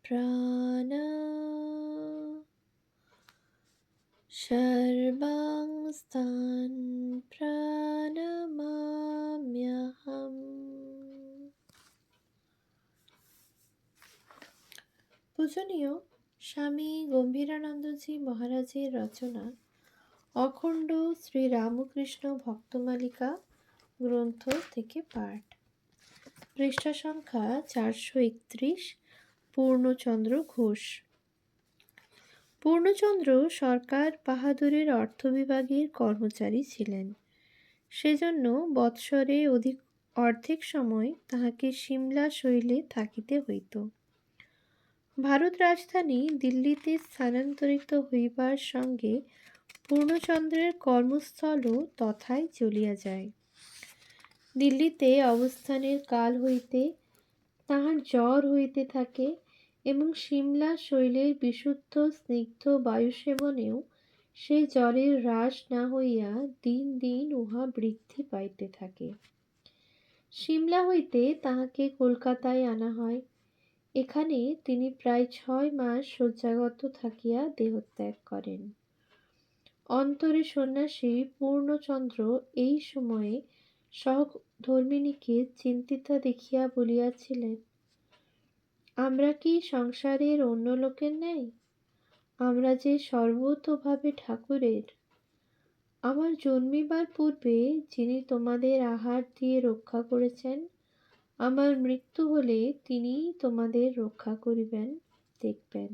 প্রাণ সর্বাংস্তান প্রণমাম্যহম। পূজনীয় স্বামী গম্ভীরানন্দজি মহারাজের রচনা অখণ্ড শ্রী রামকৃষ্ণ ভক্তমালিকা গ্রন্থ থেকে পাঠ। পৃষ্ঠা সংখ্যা 431। পূর্ণচন্দ্র ঘোষ। পূর্ণচন্দ্র সরকার বাহাদুরের অর্থ বিভাগের কর্মচারী ছিলেন। সেজন্য বৎসরে অর্ধেক সময় তাহাকে সিমলা শৈলে থাকিতে হইত। ভারত রাজধানী দিল্লিতে স্থানান্তরিত হইবার সঙ্গে পূর্ণচন্দ্রের কর্মস্থলও তথায় চলিয়া যায়। দিল্লিতে অবস্থানের কাল হইতে তাহার জ্বর হইতে থাকে এবং সিমলা শৈলের বিশুদ্ধ স্নিগ্ধ বায়ুসেবনেও সেই জ্বরের হ্রাস না হইয়া দিন দিন উহা বৃদ্ধি পাইতে থাকে। সিমলা হইতে তাহাকে কলকাতায় আনা হয়। এখানে তিনি প্রায় 6 মাস শয্যাগত থাকিয়া দেহত্যাগ করেন। অন্তরে সন্ন্যাসী পূর্ণচন্দ্র এই সময়ে সহধর্মিণীকে চিন্তিতা দেখিয়া বলিয়াছিলেন, আমরা কি সংসারের অন্য লোকের ন্যায়? আমরা যে সর্বতোভাবে ঠাকুরের। আমার জন্মিবার পূর্বে যিনি তোমাদের আহার দিয়ে রক্ষা করেছেন, আমার মৃত্যু হলে তিনিই তোমাদের রক্ষা করিবেন, দেখবেন।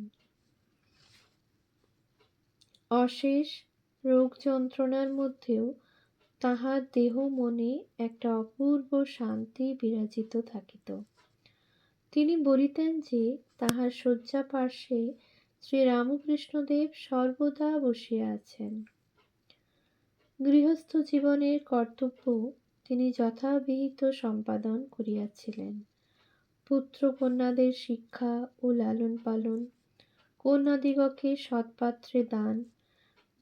অশেষ রোগ যন্ত্রণার মধ্যেও তাহার দেহ মনে একটা অপূর্ব শান্তি বিরাজিত থাকিত। তিনি বলিতেন যে তাহার শয্যা পার্শ্বে শ্রীরামকৃষ্ণদেব সর্বদা বসিয়া আছেন। গৃহস্থ জীবনের কর্তব্য তিনি যথাবিহিত সম্পাদন করিয়াছিলেন। পুত্র কন্যাদের শিক্ষা ও লালন পালন, কন্যাদিগকে সৎপাত্রে দান,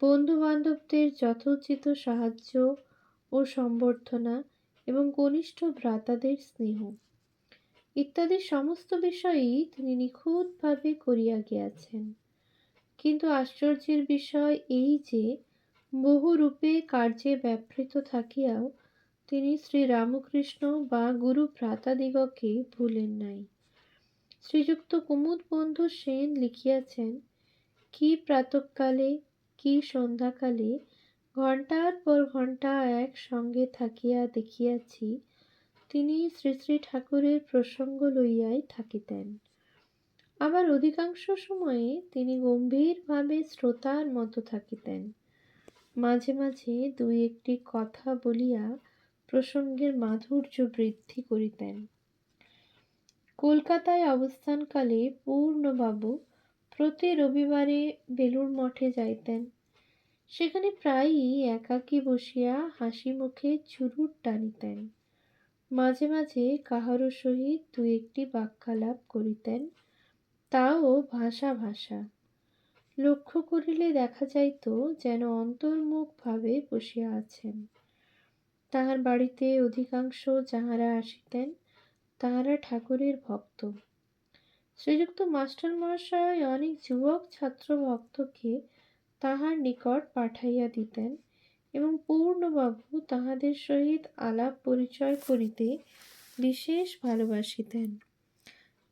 বন্ধু বান্ধবদের যথোচিত সাহায্য ও সম্বর্ধনা এবং কনিষ্ঠ ভ্রাতাদের স্নেহ ইত্যাদি সমস্ত বিষয়ই তিনি নিখুঁতভাবে করিয়া গিয়াছেন। কিন্তু আশ্চর্যের বিষয় এই যে বহুরূপে কার্যে ব্যাপৃত থাকিয়াও তিনি শ্রীরামকৃষ্ণ বা গুরু ভ্রাতাদিগকে ভুলেন নাই। শ্রীযুক্ত কুমুদবন্ধু সেন লিখিয়াছেন, কি প্রাতঃকালে কি সন্ধ্যাকালে ঘণ্টার পর ঘণ্টা এক সঙ্গে থাকিয়া দেখিয়াছি তিনি শ্রী শ্রী ঠাকুরের প্রসঙ্গ লইয়াই থাকিতেন। আবার অধিকাংশ সময়ে তিনি গম্ভীরভাবে শ্রোতার মতো থাকিতেন। মাঝে মাঝে দুই একটি কথা বলিয়া প্রসঙ্গের মাধুর্য বৃদ্ধি করিতেন। কলকাতায় অবস্থানকালে পূর্ণবাবু প্রতি রবিবারে বেলুড় মঠে যাইতেন। সেখানে প্রায়ই একাকী বসিয়া হাসি মুখে চুরুট টানিতেন। মাঝে মাঝে কাহারও সহিত দুই একটি বাক্যালাপ করিতেন, তাও ভাষা ভাষা। লক্ষ্য করিলে দেখা যাইত যেন অন্তর্মুখভাবে বসিয়া আছেন। তাহার বাড়িতে অধিকাংশ যাহারা আসিতেন তাহারা ঠাকুরের ভক্ত। শ্রীযুক্ত মাস্টার মহাশয় অনেক যুবক ছাত্র ভক্তকে তাহার নিকট পাঠাইয়া দিতেন এবং পূর্ণবাবু তাহাদের সহিত আলাপ পরিচয় করিতে বিশেষ ভালোবাসিতেন।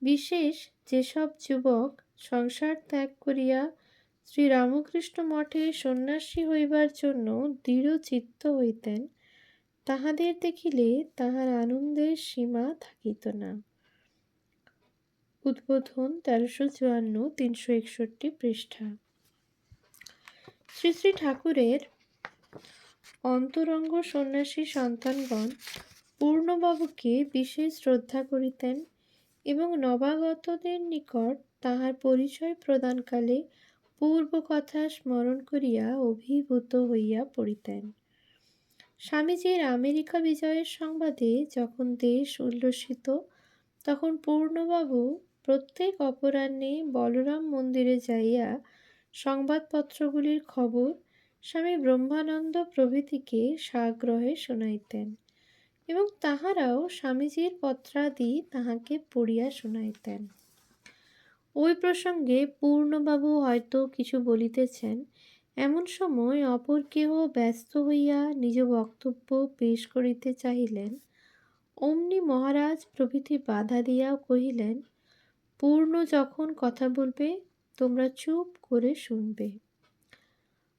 বিশেষ যেসব যুবক সংসার ত্যাগ করিয়া শ্রীরামকৃষ্ণ মঠে সন্ন্যাসী হইবার জন্য দৃঢ় চিত্ত হইতেন, তাহাদের দেখিলে তাহার আনন্দের সীমা থাকিত না। উদ্বোধন 1354, 361 পৃষ্ঠা। শ্রী শ্রী ঠাকুরের অন্তরঙ্গ সন্ন্যাসী সন্তানগণ পূর্ণবাবুকে বিশেষ শ্রদ্ধা করিতেন এবং নবাগতদের নিকট তাহার পরিচয় প্রদানকালে পূর্ব কথা স্মরণ করিয়া অভিভূত হইয়া পড়িতেন। স্বামীজির আমেরিকা বিজয়ের সংবাদে যখন দেশ উল্লসিত, তখন পূর্ণবাবু প্রত্যেক অপরাহ্নে বলরাম মন্দিরে যাইয়া সংবাদপত্রগুলির খবর স্বামী ব্রহ্মানন্দ প্রভৃতিকে সাগ্রহে শুনাইতেন এবং তাহারাও স্বামীজির পত্রাদি তাহাকে পড়িয়া শুনাইতেন। ওই প্রসঙ্গে পূর্ণবাবু হয়তো কিছু বলিতেছেন, এমন সময় অপর কেহ ব্যস্ত হইয়া নিজ বক্তব্য পেশ করিতে চাহিলেন। অমনি মহারাজ প্রভৃতি বাধা দিয়া কহিলেন, পূর্ণ যখন কথা বলবে তোমরা চুপ করে শুনবে।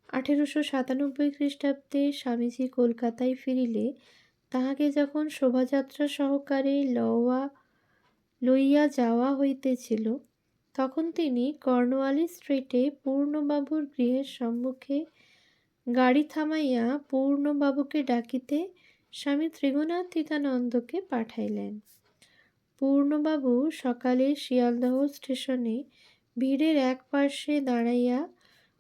1897 খ্রিস্টাব্দে স্বামীজি কলকাতায় ফিরিলে তাহাকে যখন শোভাযাত্রা সহকারে লইয়া যাওয়া হইতেছিল, তখন তিনি কর্নওয়ালিস স্ট্রিটে পূর্ণবাবুর গৃহের সম্মুখে গাড়ি থামাইয়া পূর্ণবাবুকে ডাকিতে স্বামী ত্রিগুণাতীতানন্দকে পাঠাইলেন। পূর্ণবাবু সকালে শিয়ালদহ স্টেশনে ভিড়ের এক পার্শ্বে দাঁড়াইয়া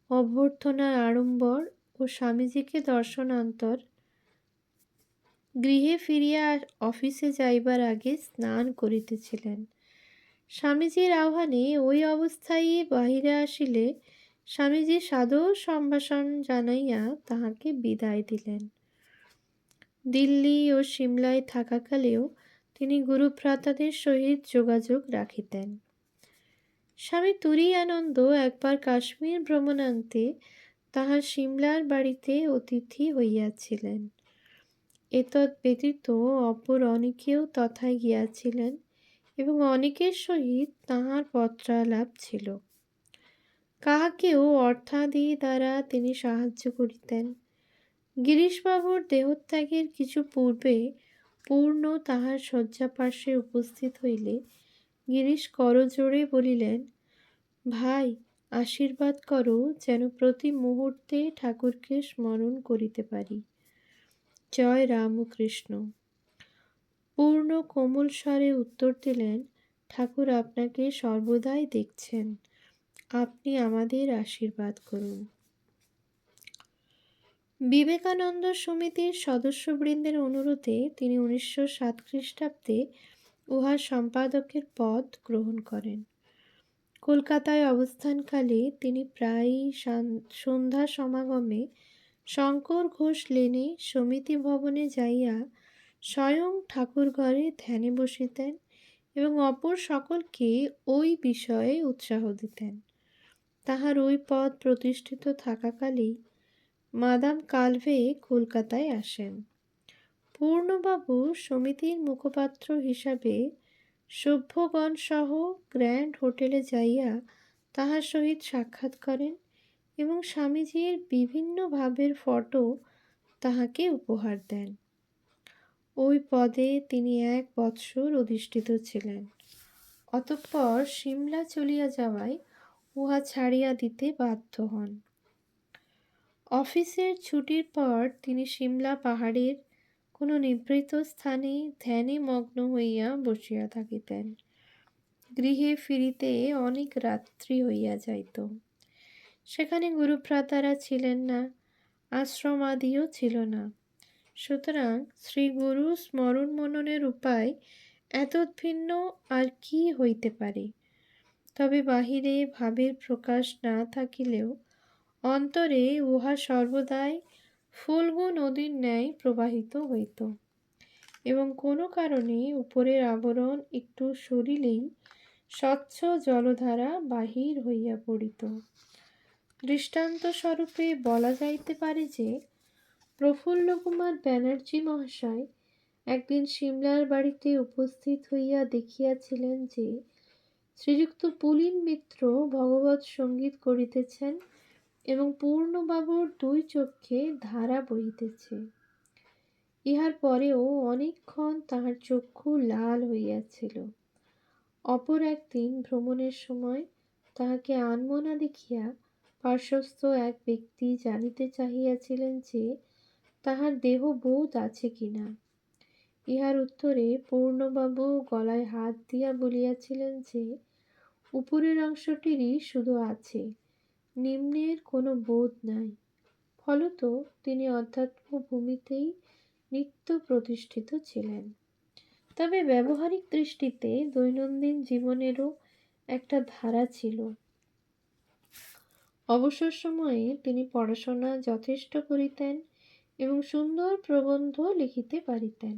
অভ্যর্থনার আড়ম্বর ও স্বামীজিকে দর্শনান্তর গৃহে ফিরিয়া অফিসে যাইবার আগে স্নান করিতেছিলেন। স্বামীজির আহ্বানে ওই অবস্থায় বাহিরে আসিলে স্বামীজি সাদর সম্ভাষণ জানাইয়া তাহাকে বিদায় দিলেন। দিল্লি ও সিমলায় থাকাকালেও তিনি গুরুভ্রাতাদের সহিত যোগাযোগ রাখিতেন। স্বামী তুরীয়ানন্দ একবার কাশ্মীর ভ্রমণান্তে তাহার সিমলার বাড়িতে অতিথি হইয়াছিলেন। এতদ ব্যতীত অপর অনেকেও তথায় গিয়াছিলেন এবং অনেকের সহিত তাহার পত্রালাপ ছিল। কাহাকেও অর্থাদি দ্বারা তিনি সাহায্য করিতেন। গিরিশবাবুর দেহত্যাগের কিছু পূর্বে পূর্ণ তাহার শয্যাপার্শ্বে উপস্থিত হইলে গিরিশ করজোড়ে বলিলেন, ভাই, আশীর্বাদ করো যেন প্রতি মুহূর্তে ঠাকুরকে স্মরণ করিতে পারি। জয় রামকৃষ্ণ। পূর্ণ কোমল স্বরে উত্তর দিলেন, ঠাকুর আপনাকে সর্বদাই দেখছেন, আপনি আমাদের আশীর্বাদ করুন। বিবেকানন্দ সমিতির সদস্যবৃন্দের অনুরোধে তিনি 1907 খ্রিস্টাব্দে উহার সম্পাদকের পদ গ্রহণ করেন। কলকাতায় অবস্থানকালে তিনি প্রায়ই সন্ধ্যা সমাগমে শঙ্কর ঘোষ লেনে সমিতি ভবনে যাইয়া স্বয়ং ঠাকুরঘরে ধ্যানে বসিতেন এবং অপর সকলকে ওই বিষয়ে উৎসাহ দিতেন। তাহার ওই পদ প্রতিষ্ঠিত থাকাকালেই মাদাম কালভে কলকাতায় আসেন। পূর্ণবাবু সমিতির মুখপাত্র হিসাবে সভ্যগণ সহ গ্র্যান্ড হোটেলে যাইয়া তাহার সহিত সাক্ষাৎ করেন এবং স্বামীজির বিভিন্ন ভাবের ফটো তাহাকে উপহার দেন। ওই পদে তিনি 1 বৎসর অধিষ্ঠিত ছিলেন। অতঃপর সিমলা চলিয়া যাওয়ায় উহা ছাড়িয়া দিতে বাধ্য হন। অফিসের ছুটির পর তিনি সিমলা পাহাড়ের কোনো নিভৃত স্থানে ধ্যানে মগ্ন হইয়া বসিয়া থাকিতেন। গৃহে ফিরিতে অনেক রাত্রি হইয়া যাইত। সেখানে গুরুভ্রাতারা ছিলেন না, আশ্রমাদিও ছিল না। সুতরাং শ্রীগুরু স্মরণ মননের উপায় এতদ্ভিন্ন আর কি হইতে পারে? তবে বাহিরে ভাবের প্রকাশ না থাকিলেও অন্তরে উহা সর্বদাই ফুল্গু নদীর ন্যায় প্রবাহিত হইত এবং কোনো কারণে উপরের আবরণ একটু সরিলেই স্বচ্ছ জলধারা বাহির হইয়া পড়িত। দৃষ্টান্তস্বরূপে বলা যাইতে পারে যে প্রফুল্লকুমার ব্যানার্জি মহাশয় একদিন সিমলার বাড়িতে উপস্থিত হইয়া দেখিয়াছিলেন যে শ্রীযুক্ত পুলিন মিত্র ভগবৎ সঙ্গীত করিতেছেন এবং পূর্ণবাবুর 2 চক্ষে ধারা বহিতেছে। ইহার পরেও অনেকক্ষণ তাহার চক্ষু লাল হইয়াছিল। অপর একদিন ভ্রমণের সময় তাহাকে আনমনা দেখিয়া পার্শ্বস্থ এক ব্যক্তি জানিতে চাহিয়াছিলেন যে তাহার দেহ বোধ আছে কিনা। ইহার উত্তরে পূর্ণবাবু গলায় হাত দিয়া বলিয়াছিলেন যে উপরের অংশটিরই শুধু আছে, নিম্নের কোনো বোধ নাই। ফলত তিনি অধ্যাত্ম ভূমিতেই নিত্য প্রতিষ্ঠিত ছিলেন। তবে ব্যবহারিক দৃষ্টিতে দৈনন্দিন জীবনেরও একটা ধারা ছিল। অবসর সময়ে তিনি পড়াশোনা যথেষ্ট করিতেন এবং সুন্দর প্রবন্ধ লিখিতে পারিতেন।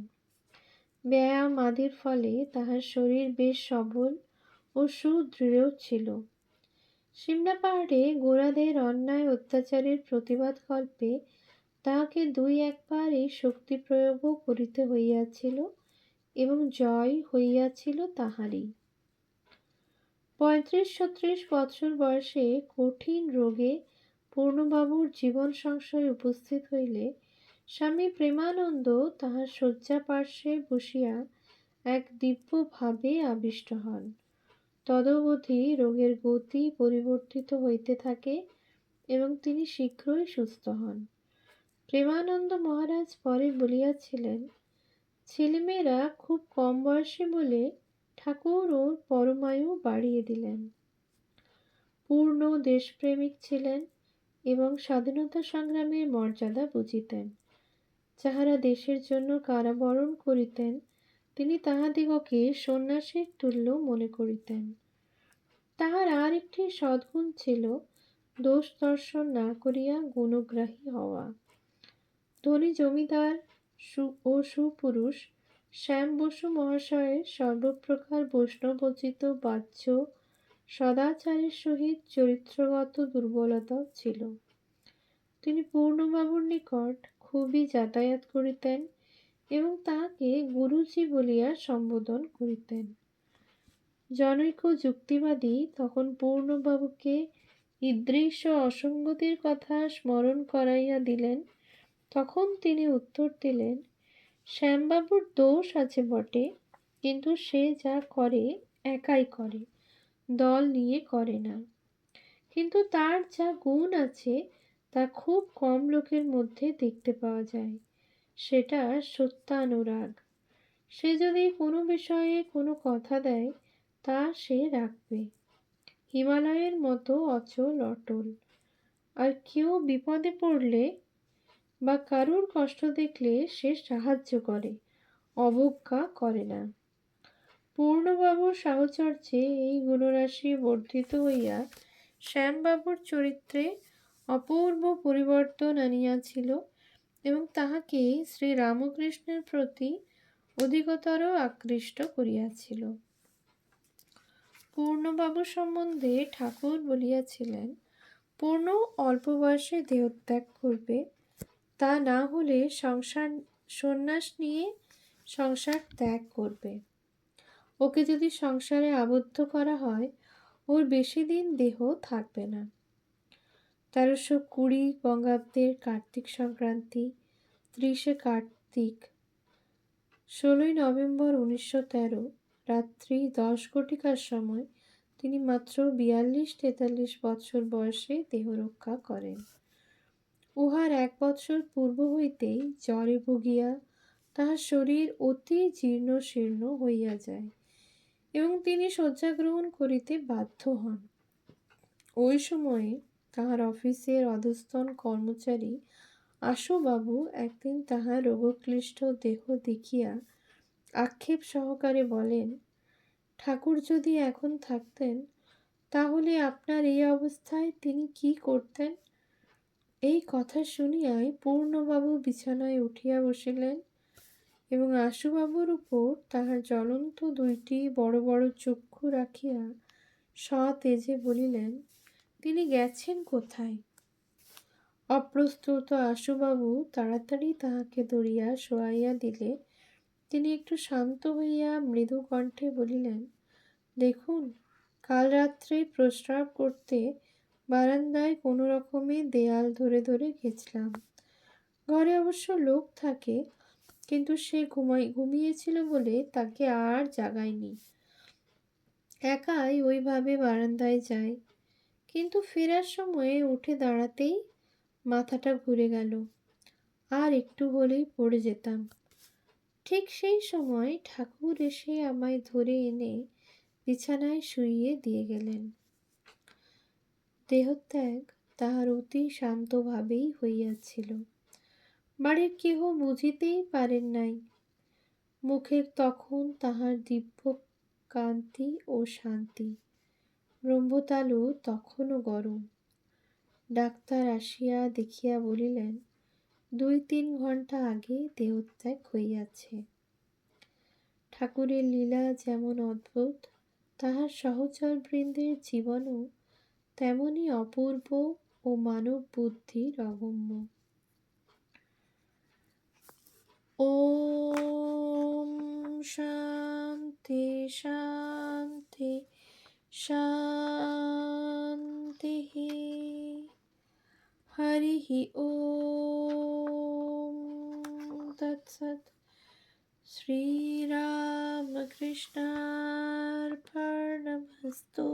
ব্যায়াম আদির ফলে তাহার শরীর বেশ সবল ও সুদৃঢ় ছিল। সিমলা পাহাড়ে গোরাদের অন্যায় অত্যাচারের প্রতিবাদকল্পে তাহাকে দুই একবার এই শক্তি প্রয়োগও করিতে হইয়াছিল, এবং জয় হইয়াছিল তাহারই। ৩৫-৩৬ বৎসর বয়সে কঠিন রোগে পূর্ণবাবুর জীবন সংশয় উপস্থিত হইলে স্বামী প্রেমানন্দ তাহার শয্যা পার্শ্বে বসিয়া এক দিব্য ভাবে আবিষ্ট হন। তদবধি রোগের গতি পরিবর্তিত হইতে থাকে এবং তিনি শীঘ্রই সুস্থ হন। প্রেমানন্দ মহারাজ পরে বলিয়াছিলেন, ছেলেমেয়েরা খুব কম বয়সে বলে ঠাকুর ওর পরমায়ু বাড়িয়ে দিলেন। পূর্ণ দেশপ্রেমিক ছিলেন এবং স্বাধীনতা সংগ্রামের মর্যাদা বুঝিতেন। যাহারা দেশের জন্য কারাবরণ করিতেন তিনি তাহাদিগকে সন্ন্যাসীর তুল্য মনে করিতেন। তাহার আর একটি সদ্গুণ ছিল দোষ দর্শন না করিয়া গুণগ্রাহী হওয়া। ধনী জমিদার ও সুপুরুষ শ্যাম বসু মহাশয়ের সর্বপ্রকার বৈষ্ণবোচিত বাহ্য সদাচারের সহিত চরিত্রগত দুর্বলতাও ছিল। তিনি পূর্ণবাবুর নিকট খুবই যাতায়াত করিতেন এবং তাহাকে গুরুজি বলিয়া সম্বোধন করিতেন। জনৈক যুক্তিবাদী তখন পূর্ণবাবুকে ঈদৃশ অসঙ্গতির কথা স্মরণ করাইয়া দিলেন। তখন তিনি উত্তর দিলেন, শ্যামবাবুর দোষ আছে বটে, কিন্তু সে যা করে একাই করে, দল নিয়ে করে না। কিন্তু তার যা গুণ আছে তা খুব কম লোকের মধ্যে দেখতে পাওয়া যায়, সেটা সত্যানুরাগ। সে যদি কোনো বিষয়ে কোনো কথা দেয় তা সে রাখবে, হিমালয়ের মতো অচল অটল। আর কেউ বিপদে পড়লে বা কারুর কষ্ট দেখলে সে সাহায্য করে, অবজ্ঞা করে না। পূর্ণবাবুর সাহচর্যে এই গুণরাশি বর্ধিত হইয়া শ্যামবাবুর চরিত্রে অপূর্ব পরিবর্তন আনিয়াছিল এবং তাহাকে শ্রীরামকৃষ্ণের প্রতি অধিকতর আকৃষ্ট করিয়াছিল। পূর্ণবাবু সম্বন্ধে ঠাকুর বলিয়াছিলেন, পূর্ণ অল্প বয়সে দেহত্যাগ করবে, তা না হলে সন্ন্যাস নিয়ে সংসার ত্যাগ করবে। ওকে যদি সংসারে আবদ্ধ করা হয় ওর বেশি দিন দেহ থাকবে না। ১৩২০ বঙ্গাব্দের কার্তিক সংক্রান্তি ৩০ কার্তিক ১৬ নভেম্বর ১৯১৩ রাত্রি ১০ ঘটিকার সময় তিনি মাত্র ৪২-৪৩ বৎসর বয়সে দেহরক্ষা করেন। উহার ১ বৎসর পূর্ব হইতেই জ্বরে ভুগিয়া তাহার শরীর অতি জীর্ণ শীর্ণ হইয়া যায় এবং তিনি শয্যাগ্রহণ করিতে বাধ্য হন। ওই সময়ে তাহার অফিসের অধস্তন কর্মচারী আশুবাবু একদিন তাহার রোগক্লিষ্ট দেহ দেখিয়া আক্ষেপ সহকারে বলেন, ঠাকুর যদি এখন থাকতেন তাহলে আপনার এই অবস্থায় তিনি কি করতেন? এই কথা শুনিয়াই পূর্ণবাবু বিছানায় উঠিয়া বসিলেন এবং আশুবাবুর উপর তাহার জ্বলন্ত দুইটি বড় বড় চক্ষু রাখিয়া সতেজে বলিলেন, তিনি গেছেন কোথায়? অপ্রস্তুত আশুবাবু তাড়াতাড়ি তাহাকে ধরিয়া শোয়াইয়া দিলে তিনি একটু শান্ত হইয়া মৃদু কণ্ঠে বলিলেন, দেখুন, কাল রাত্রে প্রস্রাব করতে বারান্দায় কোনো রকমে দেয়াল ধরে ধরে গেছিলাম। ঘরে অবশ্য লোক থাকে, কিন্তু সে ঘুমিয়েছিল বলে তাকে আর জাগাইনি। একাই ওইভাবে বারান্দায় যাই, কিন্তু ফেরার সময়ে উঠে দাঁড়াতেই মাথাটা ঘুরে গেল, আর একটু হলেই পড়ে যেতাম। ঠিক সেই সময় ঠাকুর এসে আমায় ধরে এনে বিছানায় শুইয়ে দিয়ে গেলেন। দেহত্যাগ তাহার অতি শান্তভাবেই হইয়াছিল। বাড়ির কেহ বুঝিতেই পারেন নাই। মুখে তখন তাহার দিব্য কান্তি ও শান্তি। ব্রহ্মতালু তখনও গরম। ডাক্তার আসিয়া দেখিয়া বলিলেন, ২-৩ ঘণ্টা আগে দেহত্যাগ হইয়াছে। ঠাকুরের লীলা যেমন অদ্ভুত তাহার সহচরবৃন্দের জীবনও তেমনি অপূর্ব ও মানব বুদ্ধির অগম্য। ওম শান্তি শান্তি শান্তিঃ। হরিঃ ওম তৎসৎ। শ্রীরামকৃষ্ণার্পণমস্তু।